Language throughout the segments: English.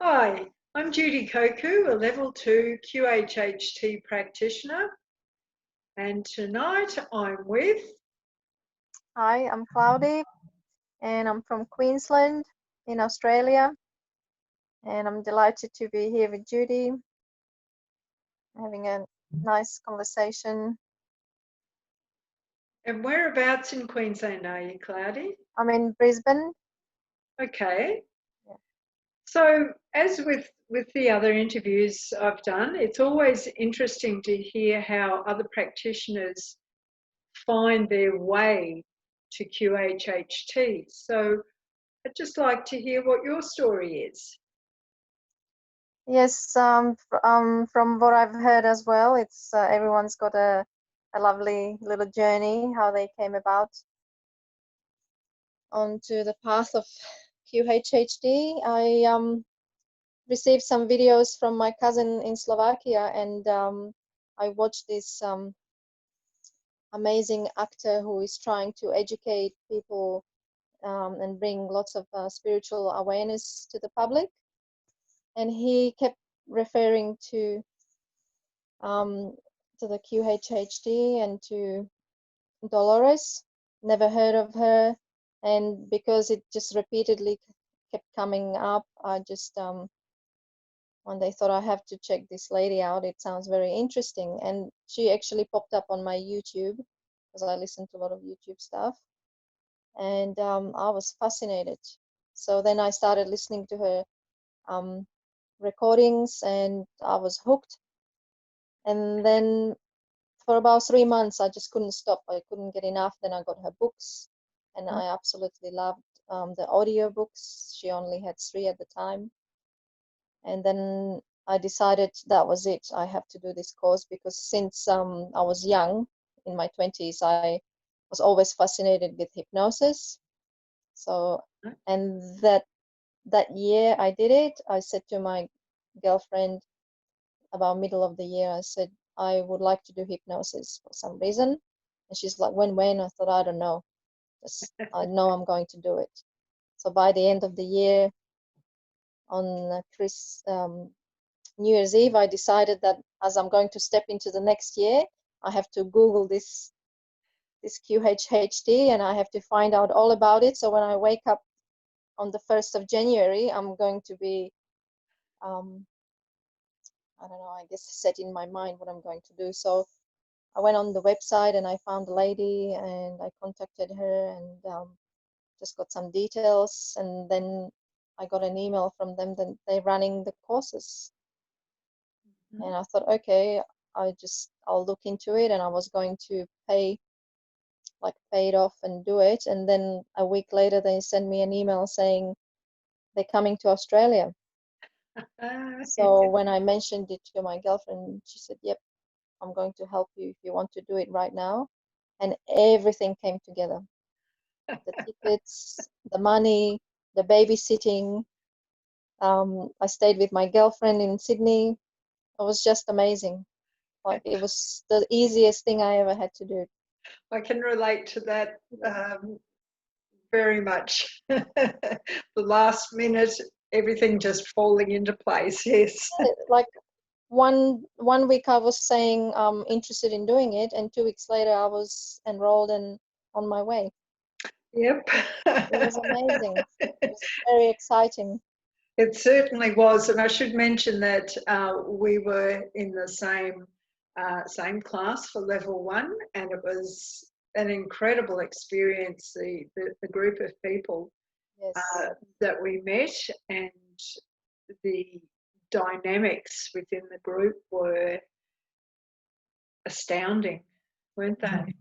Hi, I'm Judy Cocu, a Level 2 QHHT Practitioner, and tonight I'm with... Hi, I'm Klaudi and I'm from Queensland in Australia, and I'm delighted to be here with Judy, having a nice conversation. And whereabouts in Queensland are you, Klaudi? I'm in Brisbane. Okay. Yeah. So, as with the other interviews I've done, it's always interesting to hear how other practitioners find their way to QHHT. So, I'd just like to hear what your story is. Yes, from what I've heard as well, it's everyone's got a lovely little journey, how they came about onto the path of QHHT. I received some videos from my cousin in Slovakia, and I watched this amazing actor who is trying to educate people and bring lots of spiritual awareness to the public. And he kept referring um, to the QHHT and to Dolores. Never heard of her, and because it just repeatedly kept coming up, I just one day thought I have to check this lady out. It sounds very interesting, and she actually popped up on my YouTube because I listen to a lot of YouTube stuff, and I was fascinated. So then I started listening to her recordings, and I was hooked. And then for about 3 months, I just couldn't stop. I couldn't get enough. Then I got her books, and I absolutely loved the audio books. She only had 3 at the time. And then I decided that was it. I have to do this course because since I was young, in my 20s, I was always fascinated with hypnosis. So, and that year I did it. I said to my girlfriend about middle of the year, I said I would like to do hypnosis for some reason, and she's like, when? I thought, I don't know. Just, I know I'm going to do it. So by the end of the year, on New Year's Eve, I decided that as I'm going to step into the next year, I have to Google this QHHT, and I have to find out all about it. So when I wake up on the 1st of January, I'm going to be, I don't know, I guess set in my mind what I'm going to do. So I went on the website and I found the lady and I contacted her and just got some details. And then I got an email from them that they're running the courses. And I thought, okay, I'll look into it. And I was going to pay it off and do it. And then a week later, they sent me an email saying they're coming to Australia. So when I mentioned it to my girlfriend, she said, yep, I'm going to help you if you want to do it right now. And everything came together. The tickets, the money, the babysitting. I stayed with my girlfriend in Sydney. It was just amazing. Like, it was the easiest thing I ever had to do. I can relate to that very much. The last minute, everything just falling into place. Yes. Like one week I was saying I'm interested in doing it, and 2 weeks later I was enrolled and on my way. Yep. It was amazing. It was very exciting. It certainly was, and I should mention that we were in the same class for level 1, and it was an incredible experience. The group of people Yes. that we met and the dynamics within the group were astounding, weren't they?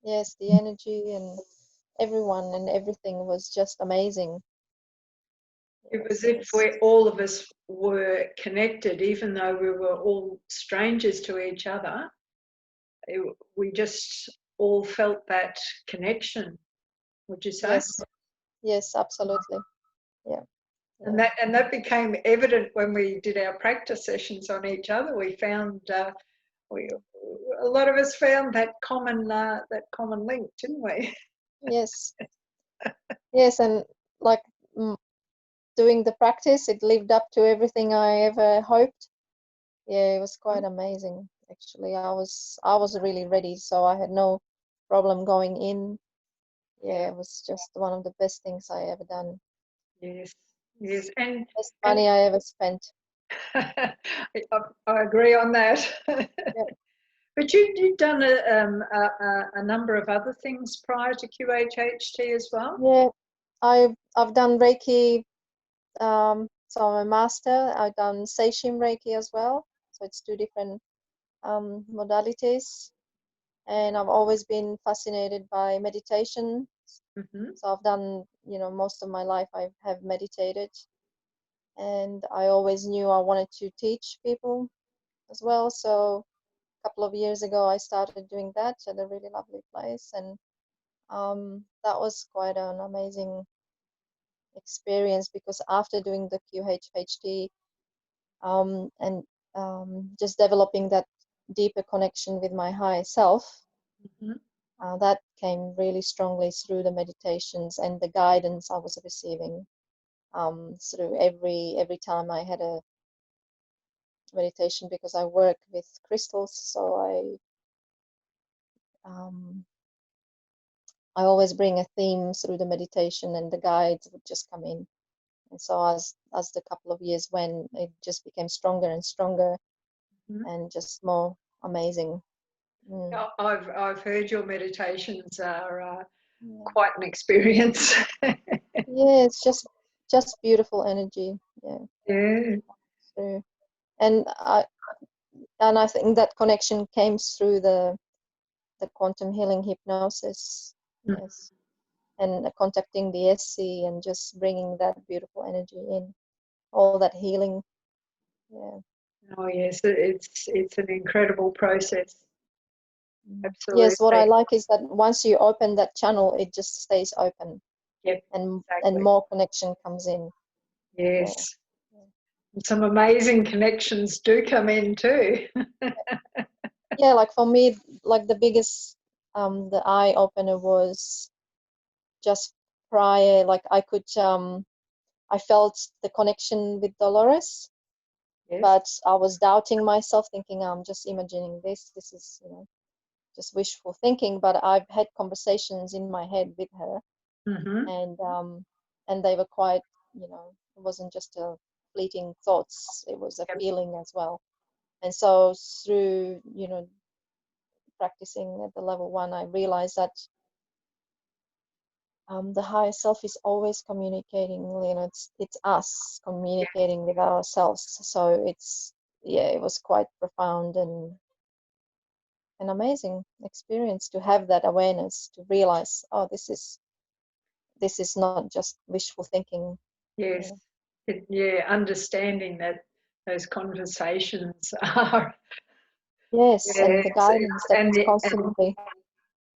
Yes, the energy and everyone and everything was just amazing. It was Yes, if all of us were connected, even though we were all strangers to each other. We just all felt that connection. Would you say? yes, yes, absolutely. Yeah. And Yeah. that became evident when we did our practice sessions on each other. We found we a lot of us found that common link, didn't we? Yes. Yes, and like doing the practice, it lived up to everything I ever hoped. Yeah, it was quite amazing. Actually, I was really ready, so I had no problem going in. Yeah, it was just one of the best things I ever done. Yes, yes, and Best money I ever spent. I, I agree on that. Yeah. But you've done a number of other things prior to QHHT as well. Yeah, I've done Reiki. So I'm a master. I've done Seishim Reiki as well. So it's two different modalities. And I've always been fascinated by meditation. Mm-hmm. So I've done, most of my life I have meditated. And I always knew I wanted to teach people as well. So a couple of years ago, I started doing that at a really lovely place. And that was quite an amazing experience because after doing the QHHT and just developing that deeper connection with my higher self, Mm-hmm. that came really strongly through the meditations and the guidance I was receiving through every time I had a meditation, because I work with crystals, so I always bring a theme through the meditation, and the guides would just come in. And so as the couple of years went, it just became stronger and stronger, Mm-hmm. and just more amazing. I've heard your meditations are Yeah. quite an experience. Yeah, it's just beautiful energy. Yeah. Yeah. So, and I think that connection came through the quantum healing hypnosis. Yes. And contacting the SC and just bringing that beautiful energy in, all that healing. Yeah. Oh yes, it's an incredible process. Yes, what I Absolutely. like is that once you open that channel, it just stays open, Yep. and Exactly. more connection comes in. Yeah. Yes. Some amazing connections do come in too. Yeah, like for me, like the biggest the eye opener was just prior, like I felt the connection with Dolores, Yes. but I was doubting myself, thinking I'm just imagining this is, just wishful thinking. But I've had conversations in my head with her, Mm-hmm. and they were quite, it wasn't just a fleeting thoughts, it was a Yep. feeling as well. And so through, practicing at the level 1, I realized that the higher self is always communicating. It's us communicating with ourselves. So it was quite profound and an amazing experience to have that awareness, to realize, oh, this is not just wishful thinking. Yes. Yeah, understanding that those conversations are Yes, and the yes, guidance that and is the constantly.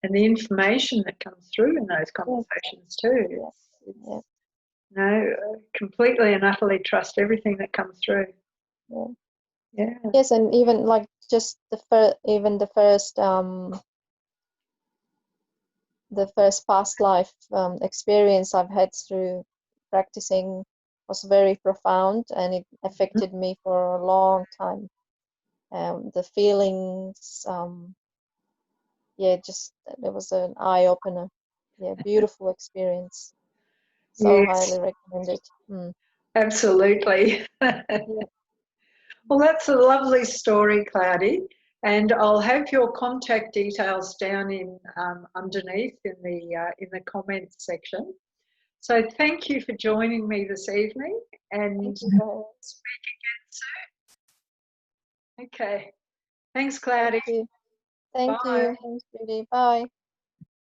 and the information that comes through in those Yes, conversations too. yes, yeah, Completely and utterly trust everything that comes through. yeah. Yeah. Yes, and even like just even the first past life experience I've had through practicing was very profound, and it affected me for a long time. The feelings, just it was an eye opener. Yeah, beautiful experience. So Yes, highly recommend it. Mm. absolutely. Yeah, Well, that's a lovely story, Cloudy. And I'll have your contact details down in underneath in the comments section. So thank you for joining me this evening, and thank you very much. speak again soon. Okay. Thanks, Thank Cloudy. you. Thank Bye. you. Thanks, Judy. Bye.